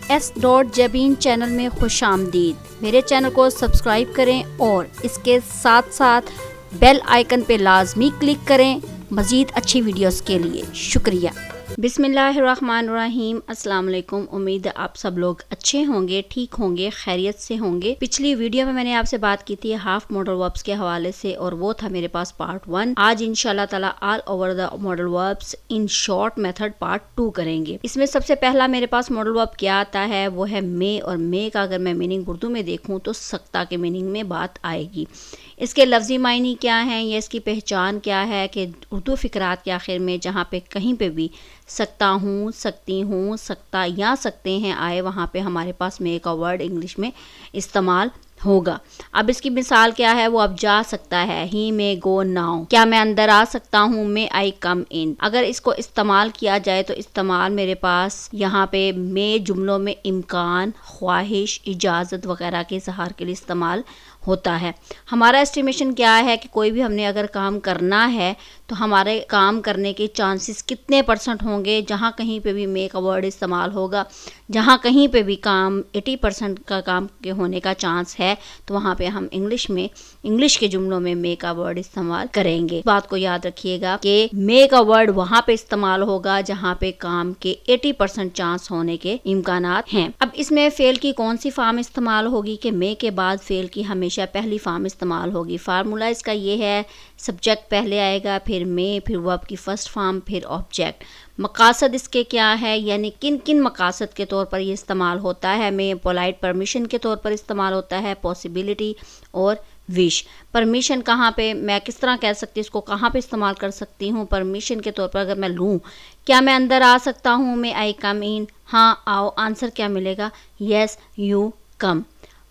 S.Jabin channel में खुशामदीद। मेरे channel को सब्सक्राइब करें और इसके साथ साथ बेल आइकन पे लाजमी क्लिक करें मज़ीद अच्छी वीडियोस के लिए। शुक्रिया। बिस्मिल्लाहिर्रहमानिर्रहीम। अस्सलाम वालेकुम। उम्मीद है आप सब लोग अच्छे होंगे, ठीक होंगे, खैरियत से होंगे। पिछली वीडियो में मैंने आपसे बात की थी हाफ मॉडल वर्ब्स के हवाले से और वो था मेरे पास पार्ट 1। आज इंशाल्लाह ताला all over the modal verbs in short method part 2 करेंगे। इसमें सबसे पहला मेरे पास मॉडल वर्ब क्या आता है वो है मे, और मे का अगर मैं मीनिंग उर्दू में देखूँ तो सकता के मीनिंग में बात आएगी। इसके लफ्ज़ी मायनी क्या हैं या इसकी पहचान क्या है कि उर्दू फ़िक्रात के आखिर में जहाँ पे कहीं पे भी सकता हूँ, सकती हूँ, सकता या सकते हैं आए, वहाँ पे हमारे पास मे का वर्ड इंग्लिश में इस्तेमाल होगा। अब इसकी मिसाल क्या है, वो अब जा सकता है, ही मे गो नाउ। क्या मैं अंदर आ सकता हूँ, मे आई कम इन। अगर इसको इस्तेमाल किया जाए तो इस्तेमाल मेरे पास यहाँ पे मे जुमलों में इम्कान, ख्वाहिश, इजाज़त वगैरह के इज़हार के लिए इस्तेमाल होता है। हमारा एस्टिमेशन क्या है कि कोई भी हमने अगर काम करना है तो हमारे काम करने के चांसेस कितने % होंगे। जहाँ कहीं पे भी मे का वर्ड इस्तेमाल होगा, जहाँ कहीं पे भी काम 80% का काम के होने का चांस है तो वहाँ पे हम इंग्लिश के जुमलों में मे का वर्ड इस्तेमाल करेंगे। इस बात को याद रखिएगा कि मे का वर्ड वहाँ पे इस्तेमाल होगा जहाँ पे काम के 80% चांस होने के इम्कानात हैं। अब इसमें फेल की कौन सी फॉर्म इस्तेमाल होगी कि मे के बाद फेल की हमेशा पहली फॉर्म इस्तेमाल होगी। फार्मूला इसका ये है, सब्जेक्ट पहले आएगा, फिर मे, फिर वर्ब की फर्स्ट फॉर्म, फिर ऑब्जेक्ट। मकासद इसके क्या है, यानी किन किन मकासद के तौर पर ये इस्तेमाल होता है। में पोलाइट परमिशन के तौर पर इस्तेमाल होता है, पॉसिबिलिटी और विश। परमिशन कहाँ पे, मैं किस तरह कह सकती हूँ, इसको कहाँ पे इस्तेमाल कर सकती हूँ। परमिशन के तौर पर अगर मैं लूँ, क्या मैं अंदर आ सकता हूँ, मे आई कम इन, हाँ आओ। आंसर क्या मिलेगा, येस यू कम।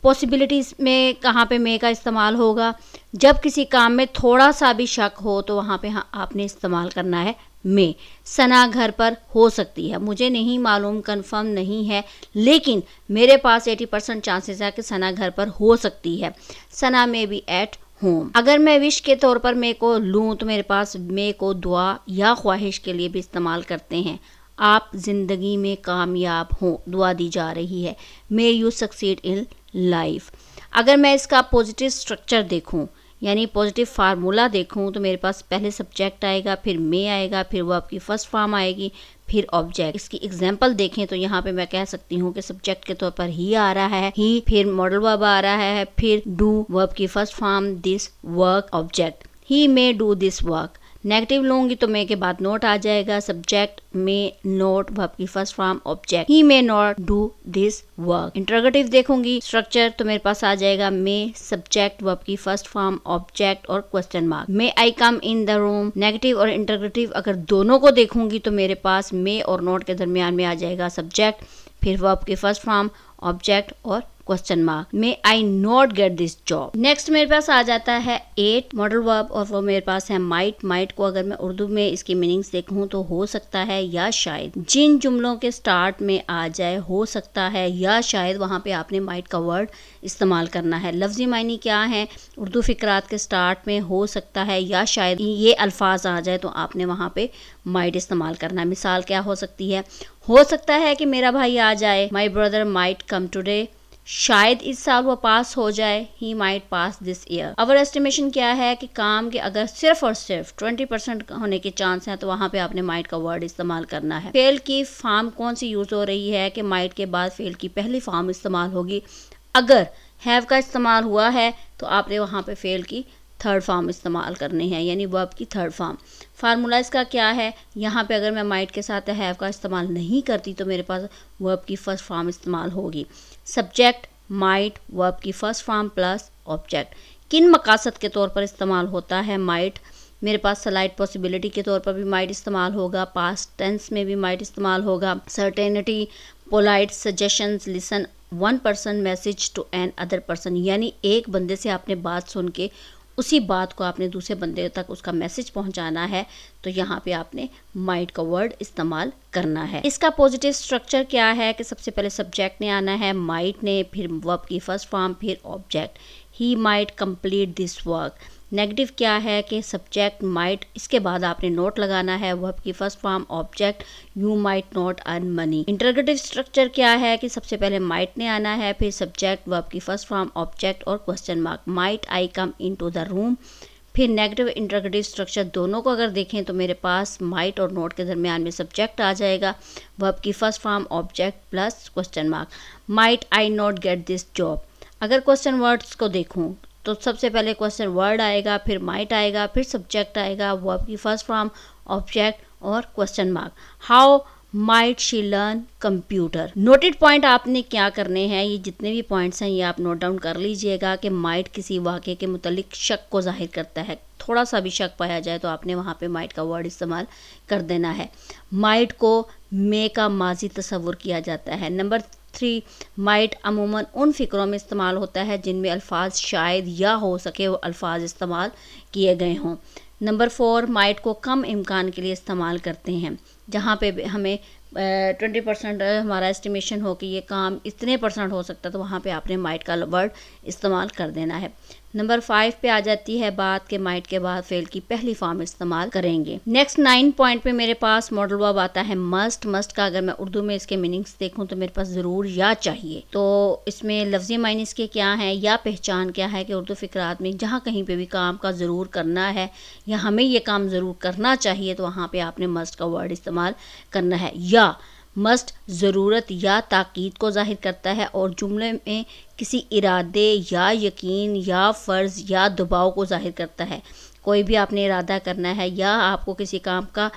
पॉसिबिलिटीज़ में कहाँ पे मे का इस्तेमाल होगा, जब किसी काम में थोड़ा सा भी शक हो तो वहाँ पे आपने इस्तेमाल करना है मे। सना घर पर हो सकती है, मुझे नहीं मालूम, कंफर्म नहीं है, लेकिन मेरे पास 80% चांसेस है कि सना घर पर हो सकती है। सना में बी एट होम। अगर मैं विश के तौर पर मे को लूँ तो मेरे पास मे को दुआ या ख्वाहिश के लिए भी इस्तेमाल करते हैं। आप ज़िंदगी में कामयाब हों, दुआ दी जा रही है, may you succeed in life. अगर मैं इसका पॉजिटिव स्ट्रक्चर देखूं यानी पॉजिटिव फार्मूला देखूं तो मेरे पास पहले सब्जेक्ट आएगा, फिर मे आएगा, फिर वर्ब की फर्स्ट फॉर्म आएगी, फिर ऑब्जेक्ट। इसकी एग्जांपल देखें तो यहाँ पे मैं कह सकती हूँ कि सब्जेक्ट के तौर पर ही आ रहा है, ही, फिर मॉडल वर्ब आ रहा है, फिर डू, वर्ब की first form, this, work, object. He may do this work. Negative लूंगी तो मे के बाद नोट आ जाएगा, सब्जेक्ट, मे, नोट, वर्ब की first form, object. He may not do this work. Interrogative देखूंगी स्ट्रक्चर तो मेरे पास आ जाएगा मे, सब्जेक्ट, वर्ब की फर्स्ट फॉर्म, ऑब्जेक्ट और question mark. May I come in the room. Negative और इंटरोगेटिव अगर दोनों को देखूंगी तो मेरे पास मे और नोट के दरमियान में आ जाएगा सब्जेक्ट, फिर वर्ब की फर्स्ट फॉर्म, ऑब्जेक्ट और question mark. May I not get this job. Next मेरे पास आ जाता है 8 मॉडल वर्ब और वो मेरे पास है माइट। माइट को अगर मैं उर्दू में इसकी मीनिंग्स देखूं तो हो सकता है या शायद। जिन जुमलों के स्टार्ट में आ जाए हो सकता है या शायद, वहां पे आपने माइट का वर्ड इस्तेमाल करना है। लफ्जी मायनी क्या है, उर्दू फिक्रात के स्टार्ट में हो सकता है या शायद ये अल्फाज आ जाए तो आपने वहां पे माइट इस्तेमाल करना है। मिसाल क्या हो सकती है, हो सकता है कि मेरा भाई आ जाए, my brother might come today. शायद इस साल वो पास हो जाए, he might pass this year. Our estimation क्या है कि काम के अगर सिर्फ और सिर्फ 20% होने के चांस हैं तो वहां पे आपने माइट का वर्ड इस्तेमाल करना है। फेल की फॉर्म कौन सी यूज हो रही है कि माइट के बाद फेल की पहली फॉर्म इस्तेमाल होगी। अगर हैव का इस्तेमाल हुआ है तो आपने वहां पे फेल की थर्ड फॉर्म इस्तेमाल करनी है, यानी वर्ब की थर्ड फॉर्म। फार्मूला इसका क्या है, यहाँ पे अगर मैं माइट के साथ हैव का इस्तेमाल नहीं करती तो मेरे पास वर्ब की फर्स्ट फॉर्म इस्तेमाल होगी। सब्जेक्ट, माइट, वर्ब की फर्स्ट फॉर्म प्लस ऑब्जेक्ट। किन मकासद के तौर पर इस्तेमाल होता है माइट, मेरे पास स्लाइट पॉसिबिलिटी के तौर पर भी माइट इस्तेमाल होगा, पास्ट टेंस में भी माइट इस्तेमाल होगा, certainty, polite suggestions, listen one person message to another person, यानी एक बंदे से आपने बात सुन के उसी बात को आपने दूसरे बंदे तक उसका मैसेज पहुंचाना है तो यहाँ पे आपने माइट का वर्ड इस्तेमाल करना है। इसका पॉजिटिव स्ट्रक्चर क्या है कि सबसे पहले सब्जेक्ट ने आना है, माइट ने, फिर वर्ब की फर्स्ट फॉर्म, फिर object. He might complete this work, negative क्या है कि सब्जेक्ट माइट, इसके बाद आपने नोट लगाना है, वर्ब की first form object, you might not earn money. Interrogative structure क्या है कि सबसे पहले माइट ने आना है, फिर सब्जेक्ट, वर्ब की फर्स्ट फॉर्म ऑब्जेक्ट और question mark. Might I come into the room. फिर नेगेटिव इंटरोगेटिव स्ट्रक्चर दोनों को अगर देखें तो मेरे पास माइट और नोट के दरमियान में सब्जेक्ट आ जाएगा, वर्ब की first form object plus question mark. Might I not get this job. अगर क्वेश्चन वर्ड्स को देखूं तो सबसे पहले क्वेश्चन वर्ड आएगा, फिर माइट आएगा, फिर सब्जेक्ट आएगा, वर्ब की फर्स्ट फॉर्म ऑब्जेक्ट और question mark. How might she learn computer. Noted point आपने क्या करने हैं, ये जितने भी पॉइंट्स हैं ये आप नोट डाउन कर लीजिएगा कि माइट किसी वाक़े के मुतालिक शक को जाहिर करता है। थोड़ा सा भी शक पाया जाए तो आपने वहाँ पे माइट का वर्ड इस्तेमाल कर देना है। माइट को मे का माजी तस्वुर किया जाता है। नंबर 3, माइट अमूमन उन फ़िक्रों में इस्तेमाल होता है जिनमें अल्फाज शायद या हो सके वो अल्फाज इस्तेमाल किए गए हों। नंबर 4, माइट को कम इम्कान के लिए इस्तेमाल करते हैं, जहाँ पे हमें 20% हमारा एस्टिमेशन हो कि ये काम इतने % हो सकता है तो वहाँ पे आपने माइट का वर्ड इस्तेमाल कर देना है। नंबर 5 पे आ जाती है बात कि माइट के बाद फेल की पहली फॉर्म इस्तेमाल करेंगे। नेक्स्ट 9 पॉइंट पे मेरे पास मॉडल वर्ब आता है मस्ट। मस्ट का अगर मैं उर्दू में इसके मीनिंग्स देखूं तो मेरे पास ज़रूर या चाहिए। तो इसमें लफ्ज़ी मायने इसके क्या है या पहचान क्या है कि उर्दू फ़िक्रात में जहाँ कहीं पे भी काम का ज़रूर करना है या हमें ये काम ज़रूर करना चाहिए तो वहाँ पे आपने मस्ट का वर्ड इस्तेमाल करना है। या मस्ट ज़रूरत या ताकीद को ज़ाहिर करता है और जुमले में किसी इरादे या यकीन या फ़र्ज़ या दबाव को ज़ाहिर करता है। कोई भी आपने इरादा करना है या आपको किसी काम का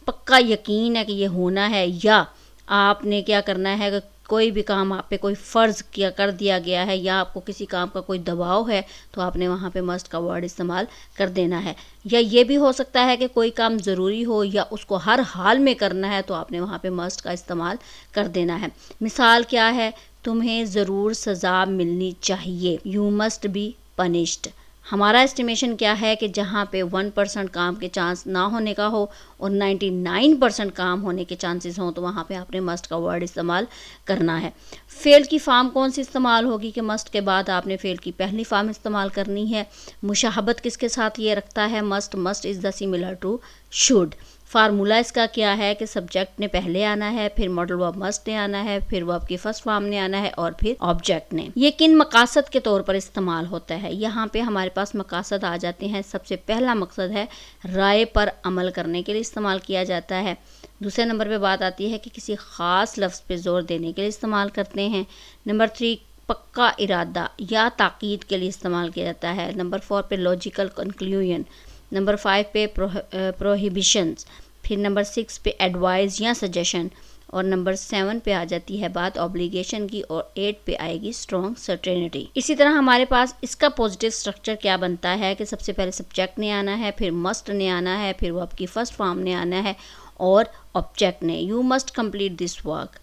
पक्का यकीन है कि ये होना है, या आपने क्या करना है कि कोई भी काम आप पे कोई फ़र्ज़ किया कर दिया गया है या आपको किसी काम का कोई दबाव है तो आपने वहाँ पे मस्ट का वर्ड इस्तेमाल कर देना है। या ये भी हो सकता है कि कोई काम ज़रूरी हो या उसको हर हाल में करना है तो आपने वहाँ पे मस्ट का इस्तेमाल कर देना है। मिसाल क्या है, तुम्हें ज़रूर सज़ा मिलनी चाहिए, यू मस्ट बी पनिश्ड। हमारा एस्टिमेशन क्या है कि जहाँ पे 1% काम के चांस ना होने का हो और 99% काम होने के चांसेस हों तो वहाँ पे आपने मस्ट का वर्ड इस्तेमाल करना है। फेल की फॉर्म कौन सी इस्तेमाल होगी कि मस्ट के बाद आपने फेल की पहली फॉर्म इस्तेमाल करनी है। मुशाहबत किसके साथ ये रखता है, must. Must is the similar to should. Formula इसका क्या है कि सब्जेक्ट ने पहले आना है, फिर मॉडल वर्ब मस्ट ने आना है, फिर वर्ब की फर्स्ट फॉर्म ने आना है और फिर ऑब्जेक्ट ने। ये किन मकासद के तौर पर इस्तेमाल होता है, यहाँ पे हमारे पास मकासद आ जाते हैं। सबसे पहला मकसद है राय पर अमल करने के लिए इस्तेमाल किया जाता है। दूसरे नंबर पे बात आती है कि किसी ख़ास लफ्ज़ पे ज़ोर देने के लिए इस्तेमाल करते हैं। नंबर 3, पक्का इरादा या ताकीद के लिए इस्तेमाल किया जाता है। नंबर 4 पे लॉजिकल कंक्लूजन। नंबर 5 पे प्रोहिबिशंस। फिर नंबर 6 पे एडवाइस या सजेशन और नंबर 7 पे आ जाती है बात ऑब्लिगेशन की और 8 पे आएगी स्ट्रॉन्ग सर्टेनिटी। इसी तरह हमारे पास इसका पॉजिटिव स्ट्रक्चर क्या बनता है कि सबसे पहले सब्जेक्ट ने आना है, फिर मस्ट ने आना है, फिर वर्ब की फर्स्ट फॉर्म ने आना है और ऑब्जेक्ट ने, you must complete this work.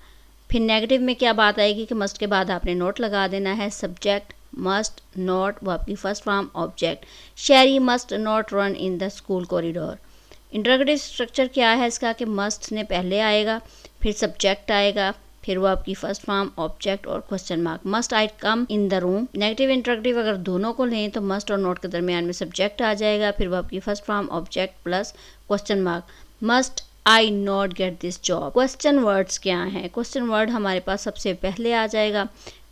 फिर नेगेटिव में क्या बात आएगी कि मस्ट के बाद आपने नोट लगा देना है, सब्जेक्ट मस्ट नॉट वर्ब की first form object. Shairi must not run in the school corridor. Interrogative structure क्या है इसका कि मस्ट ने पहले आएगा, फिर सब्जेक्ट आएगा, फिर वर्ब की फर्स्ट फॉर्म ऑब्जेक्ट और question mark. Must I come in the room. Negative interrogative अगर दोनों को लें तो मस्ट और नोट के दरमियान में सब्जेक्ट आ जाएगा, फिर वर्ब की first form object plus question mark. Must I not get this job. Question words क्या हैं, क्वेश्चन वर्ड हमारे पास सबसे पहले आ जाएगा,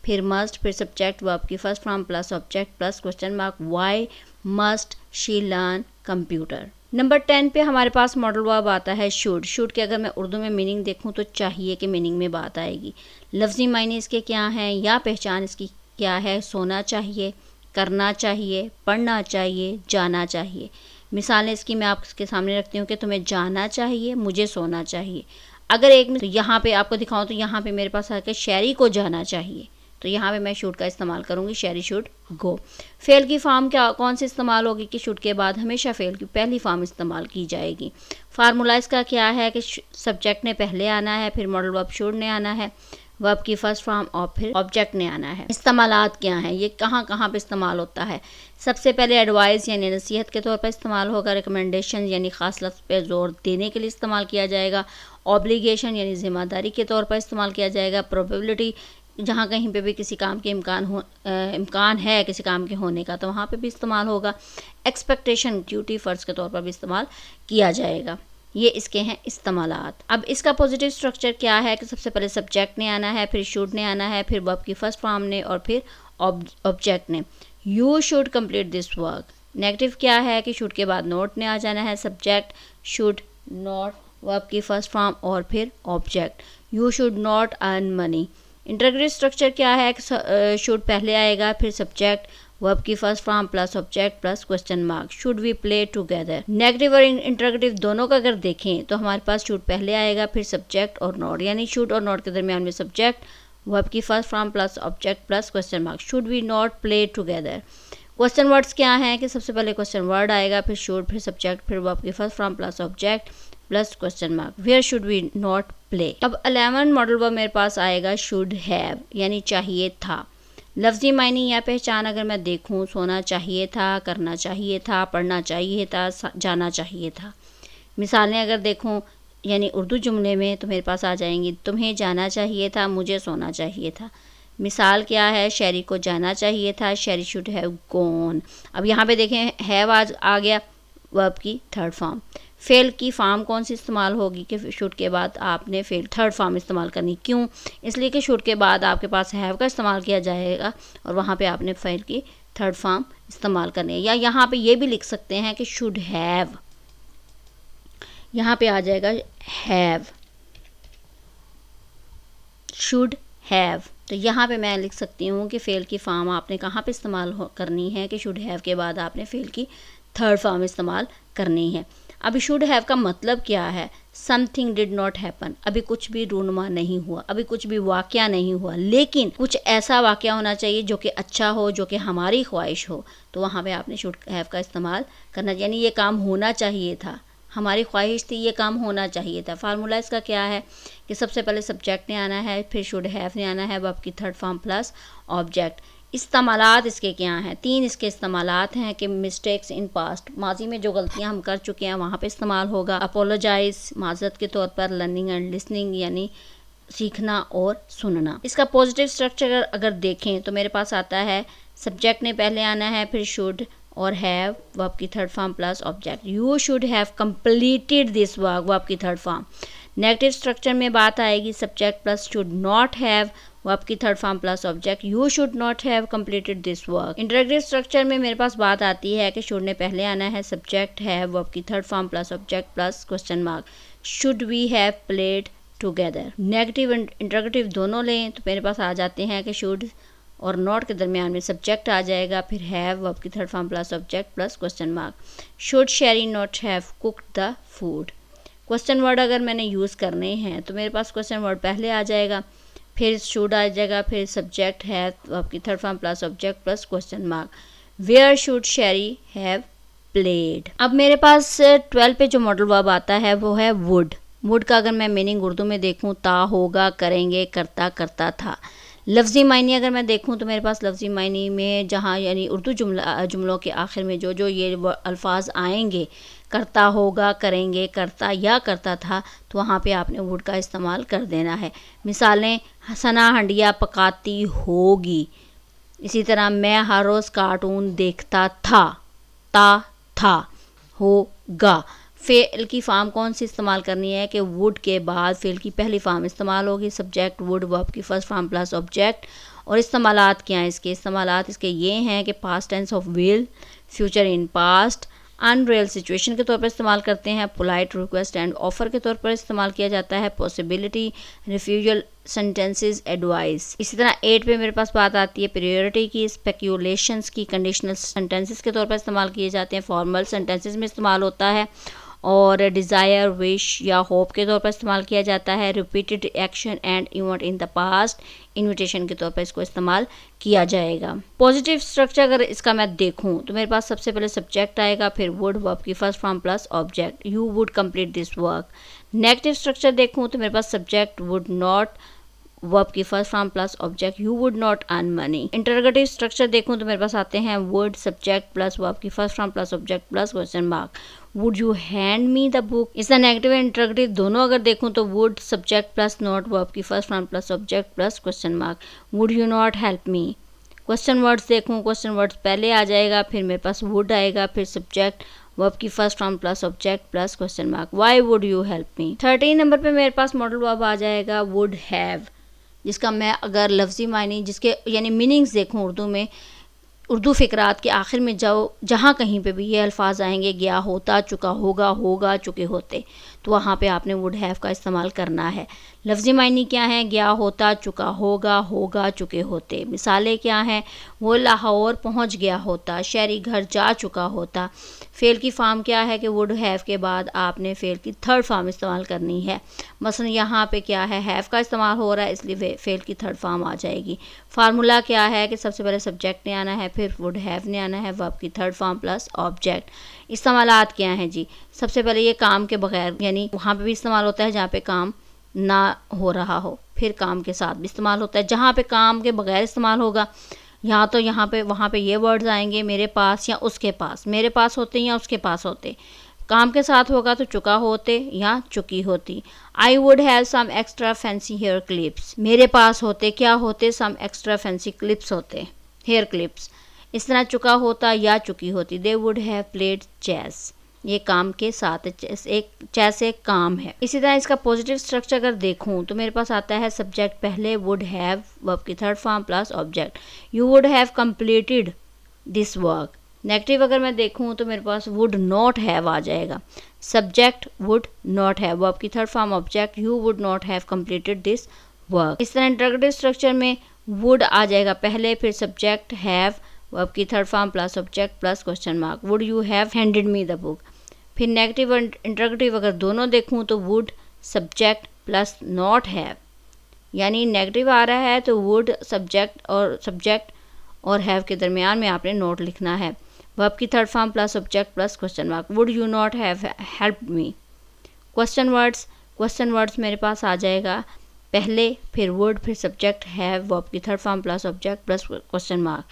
फिर मस्ट, फिर सब्जेक्ट, वर्ब की first form plus object plus question mark. Why must she learn computer. Number 10 पे हमारे पास मॉडल वर्ब आता है शुड। शुड के अगर मैं उर्दू में मीनिंग देखूं तो चाहिए के मीनिंग में बात आएगी। लफ्ज़ी मायने इसके क्या हैं या पहचान इसकी क्या है, सोना चाहिए, करना चाहिए, पढ़ना चाहिए, जाना चाहिए। मिसालें इसकी मैं आपके सामने रखती हूँ कि तुम्हें जाना चाहिए, मुझे सोना चाहिए। अगर एक तो यहाँ पे आपको दिखाऊँ तो यहाँ पे मेरे पास आके शहरी को जाना चाहिए, तो यहाँ पे मैं शुड का इस्तेमाल करूँगी, शहरी शुड गो। फेल की फॉर्म क्या कौन सी इस्तेमाल होगी कि शुड के बाद हमेशा फेल की पहली फॉर्म इस्तेमाल की जाएगी। फार्मूला इसका क्या है कि सब्जेक्ट ने पहले आना है, फिर मॉडल वर्ब शुड ने आना है, वर्ब की फर्स्ट फॉर्म और फिर ऑब्जेक्ट ने आना है। इस्तेमालात क्या हैं, ये कहाँ कहाँ पे इस्तेमाल होता है। सबसे पहले एडवाइस यानी नसीहत के तौर पर इस्तेमाल होगा। रिकमेंडेशन यानी ख़ास लफ्ज़ पे जोर देने के लिए इस्तेमाल किया जाएगा। ऑब्लिगेशन यानी ज़िम्मेदारी के तौर पर इस्तेमाल किया जाएगा। प्रोबेबिलिटी जहाँ कहीं पे भी किसी काम के इम्कान है किसी काम के होने का, तो वहाँ पे भी इस्तेमाल होगा। एक्सपेक्टेशन ड्यूटी फ़र्ज के तौर पर भी इस्तेमाल किया जाएगा। ये इसके हैं इस्तेमालात। अब इसका पॉजिटिव स्ट्रक्चर क्या है कि सबसे पहले सब्जेक्ट ने आना है, फिर शुड ने आना है, फिर वर्ब की फर्स्ट फॉर्म ने, और फिर ऑब्जेक्ट ने। You should complete this work. Negative क्या है कि शुड के बाद नॉट ने आ जाना है, सब्जेक्ट शुड नॉट वर्ब की फर्स्ट फॉर्म और फिर object. You should not earn money. Interrogative structure क्या है कि शुड पहले आएगा, फिर सब्जेक्ट वर्ब की first form plus object plus question mark. Should we play together. Negative और इंटरगेटिव दोनों का अगर देखें तो हमारे पास शुड पहले आएगा, फिर सब्जेक्ट और नॉट, यानी शुड और नॉट के दरमियान में सब्जेक्ट वर्ब की first form plus object plus question mark. Should we not play together. Question words क्या हैं कि सबसे पहले क्वेश्चन वर्ड आएगा, फिर शुड, फिर सब्जेक्ट, फिर वर्ब की first form plus object plus question mark. Where should we not play. अब 11 मॉडल वर्ब मेरे पास आएगा शुड हैव, यानी चाहिए था। लफ्ज़ी मायने या पहचान अगर मैं देखूं, सोना चाहिए था, करना चाहिए था, पढ़ना चाहिए था, जाना चाहिए था। मिसालें अगर देखूं यानी उर्दू जुमले में तो मेरे पास आ जाएंगी, तुम्हें जाना चाहिए था, मुझे सोना चाहिए था। मिसाल क्या है, शहरी को जाना चाहिए था, शहरी शुड हैव गॉन। अब यहाँ पे देखें हैव आज आ गया वर्ब की थर्ड फॉर्म। फेल की फॉर्म कौन सी इस्तेमाल होगी कि शुड के बाद आपने फेल थर्ड फॉर्म इस्तेमाल करनी। क्यों? इसलिए कि शुड के बाद आपके पास हैव का इस्तेमाल किया जाएगा और वहाँ पे आपने फेल की थर्ड फॉर्म इस्तेमाल करनी है। या यहाँ पे ये भी लिख सकते हैं कि शुड हैव, यहाँ पे आ जाएगा हैव, शुड हैव। तो यहाँ पे मैं लिख सकती हूँ कि फेल की फॉर्म आपने कहाँ पे इस्तेमाल करनी है कि शुड हैव के बाद आपने फेल की थर्ड फॉर्म इस्तेमाल करनी है। अभी शुड हैव का मतलब क्या है? समथिंग डिड नॉट हैपन, अभी कुछ भी रूनुमा नहीं हुआ, अभी कुछ भी वाक़या नहीं हुआ, लेकिन कुछ ऐसा वाक़या होना चाहिए जो कि अच्छा हो, जो कि हमारी ख्वाहिश हो, तो वहाँ पे आपने शुड हैव का इस्तेमाल करना, यानी ये काम होना चाहिए था, हमारी ख्वाहिश थी, ये काम होना चाहिए था। फार्मूला इसका क्या है कि सबसे पहले सब्जेक्ट ने आना है, फिर शुड हैव ने आना है, वर्ब की थर्ड फॉर्म प्लस ऑब्जेक्ट। इस्तेमालात इसके क्या हैं? 3 इसके इस्तेमालात हैं कि मिस्टेक्स इन पास्ट, माजी में जो गलतियां हम कर चुके हैं वहाँ पे इस्तेमाल होगा। अपोलोजाइज, माजरत के तौर पर। लर्निंग एंड लिसनिंग, यानी सीखना और सुनना। इसका पॉजिटिव स्ट्रक्चर अगर देखें तो मेरे पास आता है सब्जेक्ट ने पहले आना है, फिर शुड और हैव, वर्ब की third form plus object. You should have completed this work, verb की थर्ड फॉर्म। नेगेटिव स्ट्रक्चर में बात आएगी subject plus should not have, verb की third form plus object. You should not have completed this work. Interrogative structure में मेरे पास बात आती है कि शुड ने पहले आना है, सब्जेक्ट हैव, वर्ब की third form plus object plus question mark. Should we have played together. Negative and interrogative दोनों लें तो मेरे पास आ जाते हैं कि शुड और नॉट के दरमियान में सब्जेक्ट आ जाएगा, फिर हैव, वर्ब की third form plus object plus question mark. Should Sherry not have cooked the food. Question word अगर मैंने यूज़ करने हैं तो मेरे पास क्वेश्चन वर्ड पहले आ जाएगा, फिर शुड आ जाएगा, फिर सब्जेक्ट हैव, वर्ब की third form plus object plus question mark. Where should Sherry have played. अब मेरे पास 12 पे जो मॉडल वर्ब आता है वो है वुड। वुड का अगर मैं मीनिंग उर्दू में देखूं, ता, होगा, करेंगे, करता, करता था। लफ्ज़ी मायने अगर मैं देखूं तो मेरे पास लफ्ज़ी मायने में जहाँ यानी उर्दू जुमलों के आखिर में जो ये अल्फाज आएंगे, करता, होगा, करेंगे, करता या करता था, तो वहाँ पे आपने वुड का इस्तेमाल कर देना है। मिसालें, सना हंडिया पकाती होगी। इसी तरह मैं हर रोज़ कार्टून देखता था, था, होगा। फेल की फॉर्म कौन सी इस्तेमाल करनी है कि वुड के बाद फेल की पहली फॉर्म इस्तेमाल होगी, सब्जेक्ट वुड, वर्ब की फर्स्ट फॉर्म प्लस ऑब्जेक्ट। और इस्तेमालात क्या हैं इसके? इस्तेमालात इसके ये हैं कि past tense of will, future in past, unreal situation के तौर पर इस्तेमाल करते हैं, पोलाइट रिक्वेस्ट एंड ऑफर के तौर पर इस्तेमाल किया जाता है, पॉसिबिलिटी, रिफ्यूजल सेंटेंसेस, एडवाइस। इसी तरह 8 पे मेरे पास बात आती है प्रायोरिटी की, स्पेक्यूलेशंस की, कंडीशनल सेंटेंसेस के तौर पर इस्तेमाल किए जाते हैं, फॉर्मल सेंटेंसेस में इस्तेमाल होता है, और डिज़ायर, विश या होप के तौर पर इस्तेमाल किया जाता है, repeated action and event in the past, invitation के तौर पर इसको इस्तेमाल किया जाएगा। पॉजिटिव स्ट्रक्चर अगर इसका मैं देखूं तो मेरे पास सबसे पहले सब्जेक्ट आएगा, फिर वुड, वर्ब की first form plus object. You would complete this work. Negative structure देखूं तो मेरे पास सब्जेक्ट वुड नॉट, वर्ब की first form plus object, you would not earn money. Interrogative structure देखूं तो मेरे पास आते हैं वुड सब्जेक्ट प्लस वर्ब की first form plus object plus question mark, would you hand me the book. इसका negative and interrogative दोनों अगर देखूं तो would subject plus not verb की first form plus object plus question mark, would you not help me. Question words देखूं, question words पहले आ जाएगा, फिर मेरे पास वुड आएगा, फिर सब्जेक्ट वर्ब की first form plus object plus question mark, why would you help me. 13 number पे मेरे पास मॉडल वर्ब आ जाएगा वुड हैव, जिसका मैं अगर लफ्ज़ी मायने जिसके यानी मीनिंग्स देखूं उर्दू में, उर्दू फ़िक्रात के आखिर में जाओ जहाँ कहीं पे भी ये अल्फाज आएंगे गया होता, चुका होगा, होगा, चुके होते, तो वहाँ पे आपने वुड हैव का इस्तेमाल करना है। लफ्ज़ी मायने क्या हैं, गया होता, चुका होगा, होगा, चुके होते। मिसालें क्या हैं, वो लाहौर पहुँच गया होता, शहरी घर जा चुका होता। फ़ेल की फार्म क्या है कि वुड हैव के बाद आपने फ़ेल की थर्ड फार्म इस्तेमाल करनी है। मसलन यहाँ पे क्या है, हैव का इस्तेमाल हो रहा है, इसलिए फ़ेल की थर्ड फार्म आ जाएगी। फार्मूला क्या है कि सबसे पहले सब्जेक्ट ने आना है, फिर वुड हैव ने आना है, वर्ब की थर्ड फार्म प्लस ऑब्जेक्ट। इस्तेमालात क्या हैं जी, सबसे पहले ये काम के बगैर, यानी वहाँ पे भी इस्तेमाल होता है जहाँ पे काम ना हो रहा हो, फिर काम के साथ भी इस्तेमाल होता है। जहाँ पे काम के बगैर इस्तेमाल होगा, यहाँ तो यहाँ पे वहाँ पे ये वर्ड्स आएंगे, मेरे पास या उसके पास, मेरे पास होते या उसके पास होते। काम के साथ होगा तो चुका होते या चुकी होती। I would have some extra fancy hair clips, मेरे पास होते क्या होते, सम एक्स्ट्रा फैंसी क्लिप्स होते, हेयर क्लिप्स। इस तरह चुका होता या चुकी होती। They would have played chess, ये काम के साथ एक चेस एक काम है। इसी तरह इसका पॉजिटिव स्ट्रक्चर अगर देखूं तो मेरे पास आता है सब्जेक्ट पहले वुड हैव, वर्ब की third form plus object, you would have completed this work. Negative अगर मैं देखूं तो मेरे पास वुड नॉट हैव आ जाएगा, subject would not have, verb की third form object, you would not have completed this work. इस तरह इंटरोगेटिव स्ट्रक्चर में वुड आ जाएगा पहले, फिर सब्जेक्ट हैव, वर्ब की third form plus object plus question mark, would you have handed me the book. फिर नेगेटिव और इंटरोगेटिव अगर दोनों देखूं तो would subject plus not have, यानी नेगेटिव आ रहा है तो वुड सब्जेक्ट और हैव के दरमियान में आपने नोट लिखना है। वर्ब की third form plus object plus question mark, would you not have help me. Question words मेरे पास आ जाएगा पहले, फिर वुड, फिर सब्जेक्ट हैव, वर्ब की third form plus object plus question mark,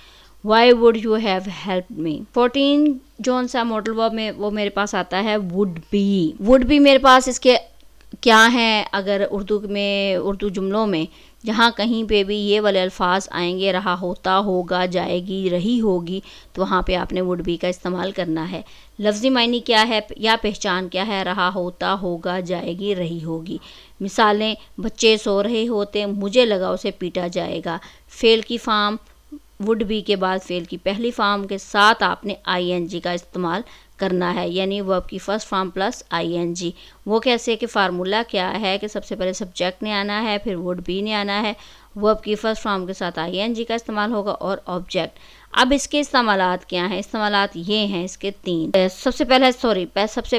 why would you have help me. 14 zone सा modal verb में वो मेरे पास आता है वुड बी मेरे पास इसके क्या हैं, अगर उर्दू जुमलों में जहाँ कहीं पे भी ये वाले अल्फाज आएंगे, रहा होता, होगा, जाएगी, रही होगी, तो वहाँ पे आपने वुड बी का इस्तेमाल करना है। लफ्ज़ी मायने क्या है या पहचान क्या है, रहा होता, होगा, जाएगी, रही होगी। मिसालें, बच्चे सो रहे होते, मुझे लगा उसे पीटा जाएगा। फ़ेल की फार्म वुड बी के बाद फ़ेल की पहली फार्म के साथ आपने आईएनजी का इस्तेमाल करना है, यानी वर्ब की फर्स्ट फॉर्म प्लस आईएनजी। वो कैसे कि फार्मूला क्या है कि सबसे पहले सब्जेक्ट ने आना है, फिर वुड बी ने आना है, वर्ब की फर्स्ट फॉर्म के साथ आईएनजी का इस्तेमाल होगा और ऑब्जेक्ट। अब इसके इस्तेमालात क्या हैं, इस्तेमालात ये हैं इसके 3। सबसे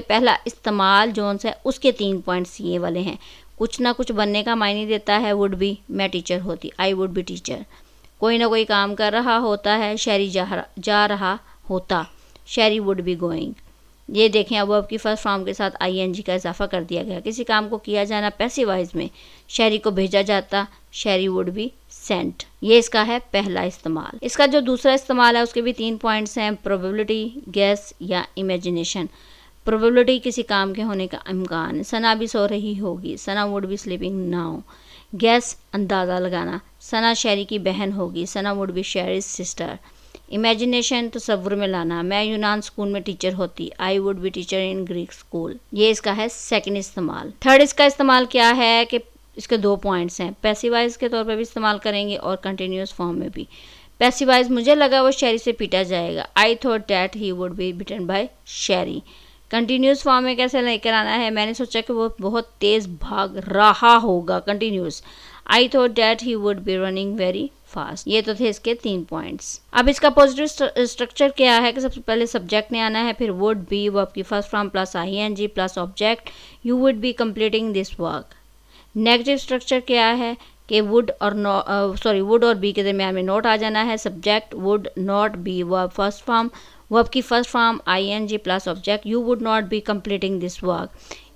पहला इस्तेमाल जोन से उसके 3 पॉइंट्स ये वाले हैं। कुछ ना कुछ बनने का मायने देता है वुड बी, मैं टीचर होती, आई वुड बी टीचर। कोई ना कोई काम कर रहा होता है, शहरी जा रहा होता, शहरी वुड बी गोइंग। ये देखें, अब वर्ब की फर्स्ट फॉर्म के साथ आईएनजी का इजाफा कर दिया गया। किसी काम को किया जाना पैसिव वॉइस में, शहरी को भेजा जाता, शहरी वुड बी सेंट। ये इसका है पहला इस्तेमाल। इसका जो दूसरा इस्तेमाल है उसके भी 3 पॉइंट्स हैं, प्रोबेबिलिटी, गेस या इमेजिनेशन। प्रोबेबिलिटी किसी काम के होने का इम्कान, सना भी सो रही होगी, Sana would be sleeping now. Guess अंदाज़ा लगाना, सना शहरी की बहन होगी, Sana would be Sherry's sister. Imagination तसव्वुर में लाना, मैं यूनान स्कूल में टीचर होती, I would be teacher in Greek school. ये इसका है सेकंड इस्तेमाल। थर्ड इसका इस्तेमाल क्या है कि इसके 2 पॉइंट्स हैं, पैसिवाइज के तौर पे भी इस्तेमाल करेंगे और कंटिन्यूस फॉर्म में भी। पैसिवाइज, मुझे लगा वो शहरी से पीटा जाएगा, I thought that he would be beaten by Sherry. Continuous form में कैसे लेकर आना है, मैंने सोचा कि वो बहुत तेज़ भाग रहा होगा, continuous, I thought that he would B running very fast. ये तो थे इसके 3 पॉइंट्स। अब इसका पॉजिटिव स्ट्रक्चर क्या है कि सबसे पहले सब्जेक्ट ने आना है, फिर वुड बी, वर्ब की first form plus ING plus object, you would be completing this work. Negative structure क्या है कि वुड और बी के दरमियान में नोट आ जाना है, subject would not be, verb की first form ING plus object, you would not be completing this work.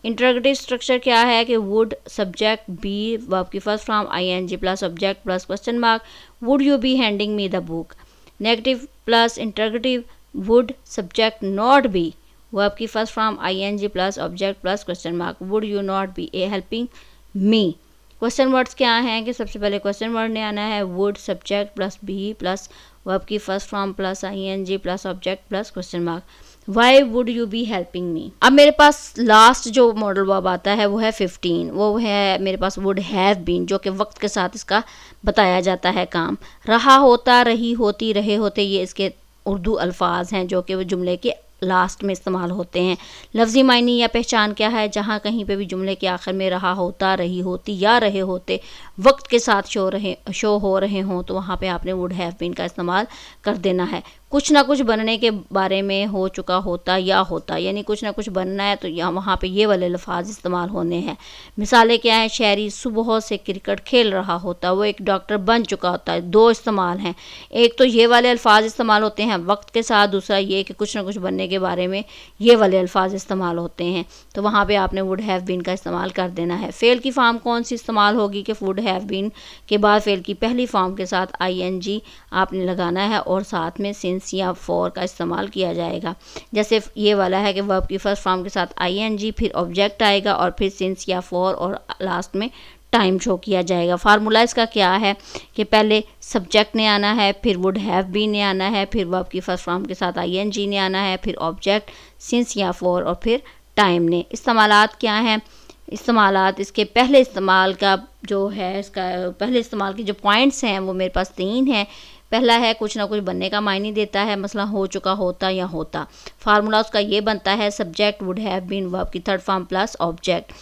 Interrogative structure क्या है कि वुड सब्जेक्ट बी वर्ब की first form ING plus object plus question mark, would you be handing me the book. Negative plus interrogative would subject not be verb की first form ING plus object plus question mark, would you not be a helping me. Question words क्या हैं कि सबसे पहले question word ने आना है would subject plus be plus verb की first form plus ING plus object plus question mark, why would you be helping me. अब मेरे पास लास्ट जो मॉडल वर्ब आता है वो है 15, वो है मेरे पास वुड हैव बीन, जो कि वक्त के साथ इसका बताया जाता है काम। रहा होता, रही होती, रहे होते, ये इसके उर्दू अल्फाज हैं जो कि वो जुमले के लास्ट में इस्तेमाल होते हैं। लफ्ज़ी मायनी या पहचान क्या है, जहाँ कहीं पे भी जुमले के आखिर में रहा होता, रही होती या रहे होते वक्त के साथ शो हो रहे हों तो वहाँ पे आपने वुड हैव बीन का इस्तेमाल कर देना है। कुछ ना कुछ बनने के बारे में हो चुका होता या होता, यानी कुछ ना कुछ बनना है तो यहाँ वहाँ पे ये वाले लफ्ज़ इस्तेमाल होने हैं। मिसालें क्या हैं, शहरी सुबह से क्रिकेट खेल रहा होता, वो एक डॉक्टर बन चुका होता है। दो इस्तेमाल हैं, एक तो ये वाले अल्फाज इस्तेमाल होते हैं वक्त के साथ, दूसरा ये कि कुछ ना कुछ बनने के बारे में ये वाले अल्फाज इस्तेमाल होते हैं, तो वहाँ पर आपने वुड हैव बीन का इस्तेमाल कर देना है। फेल की फॉर्म कौन सी इस्तेमाल होगी कि वुड हैव बीन के बाद फेल की पहली फॉर्म के साथ आईएनजी आपने लगाना है और साथ में सिंस या फॉर का इस्तेमाल किया जाएगा। जैसे ये वाला है कि वर्ब की फर्स्ट फॉर्म के साथ आईएनजी, फिर ऑब्जेक्ट आएगा और फिर सिंस या फॉर और लास्ट में टाइम शो किया जाएगा। फार्मूला इसका क्या है कि पहले सब्जेक्ट ने आना है, फिर वुड हैव बीन ने आना है, फिर वर्ब की फर्स्ट फॉर्म के साथ आईएनजी ने आना है, फिर ऑब्जेक्ट, सिंस या फॉर और फिर टाइम ने। इस्तेमालात क्या हैं, इस्तेमालात इसके पहले इस्तेमाल का जो है, इसका पहले इस्तेमाल के जो पॉइंट्स हैं वो मेरे पास 3 हैं। पहला है कुछ ना कुछ बनने का मायने देता है, मसला हो चुका होता या होता। फार्मूला उसका ये बनता है subject would have been verb की third form plus object.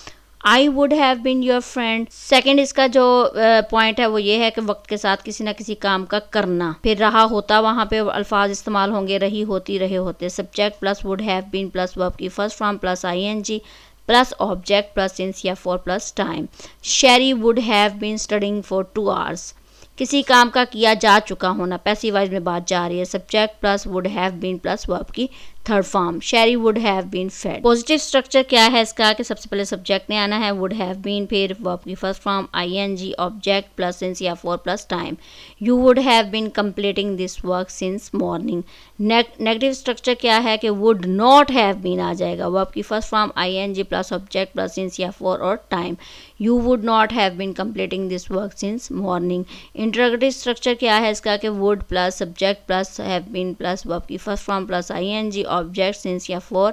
I would have been your friend. Second इसका जो पॉइंट है वो ये है कि वक्त के साथ किसी ना किसी काम का करना। फिर रहा होता, वहाँ पे अल्फाज इस्तेमाल होंगे रही होती, रहे होते। Subject plus would have been plus verb की first form plus ING plus object plus since या for plus time. Sherry would have been studying for 2 hours। किसी काम का किया जा चुका होना, पैसिव वॉइस में बात जा रही है। Subject plus would have been plus verb की third form. Sherry would have been fed. Positive structure क्या है इसका कि सबसे पहले सब्जेक्ट ने आना है वुड हैव बीन, फिर वर्ब की first form ING, object plus since या for plus time. You would have been completing this work since morning. Negative structure क्या है कि वुड नॉट हैव बीन आ जाएगा, वर्ब की first form ING plus object plus since या for और time. You would not have been completing this work since morning. Interrogative structure क्या है इसका कि would plus subject plus have been plus verb की first form plus I N G, object, since या for,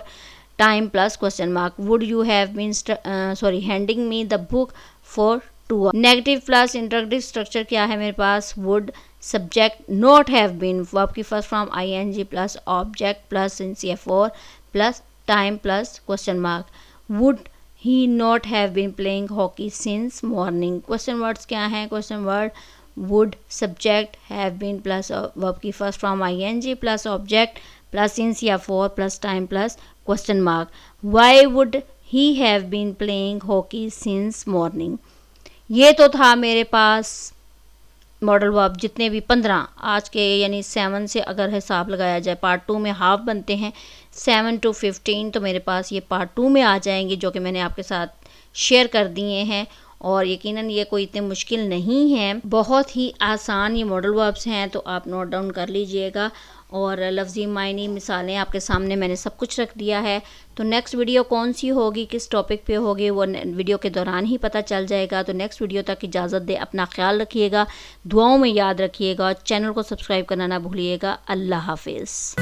time plus question mark. Would you have been handing me the book for 2 hours। Negative plus interrogative structure क्या है मेरे पास, would subject not have been verb की first form ING plus object plus since या for plus time plus question mark. Would he not have been playing hockey since morning. Question words क्या हैं, question word would subject have been plus verb की first form ING plus object plus since या for plus time plus question mark. Why would he have been playing hockey since morning. ये तो था मेरे पास modal verb जितने भी 15 आज के, यानी 7 से अगर हिसाब लगाया जाए पार्ट 2 में हाफ बनते हैं 7 to 15, तो मेरे पास ये पार्ट 2 में आ जाएंगे जो कि मैंने आपके साथ शेयर कर दिए हैं। और यकीनन ये कोई इतने मुश्किल नहीं है, बहुत ही आसान ये मॉडल वर्ब्स हैं, तो आप नोट डाउन कर लीजिएगा। और लफ्ज़ी मायनी मिसालें आपके सामने मैंने सब कुछ रख दिया है। तो नेक्स्ट वीडियो कौन सी होगी, किस टॉपिक पे होगी, वो वीडियो के दौरान ही पता चल जाएगा। तो नेक्स्ट वीडियो तक इजाज़त दे, अपना ख्याल रखिएगा, दुआओं में याद रखिएगा, चैनल को सब्सक्राइब करना ना भूलिएगा। अल्लाह हाफिज़।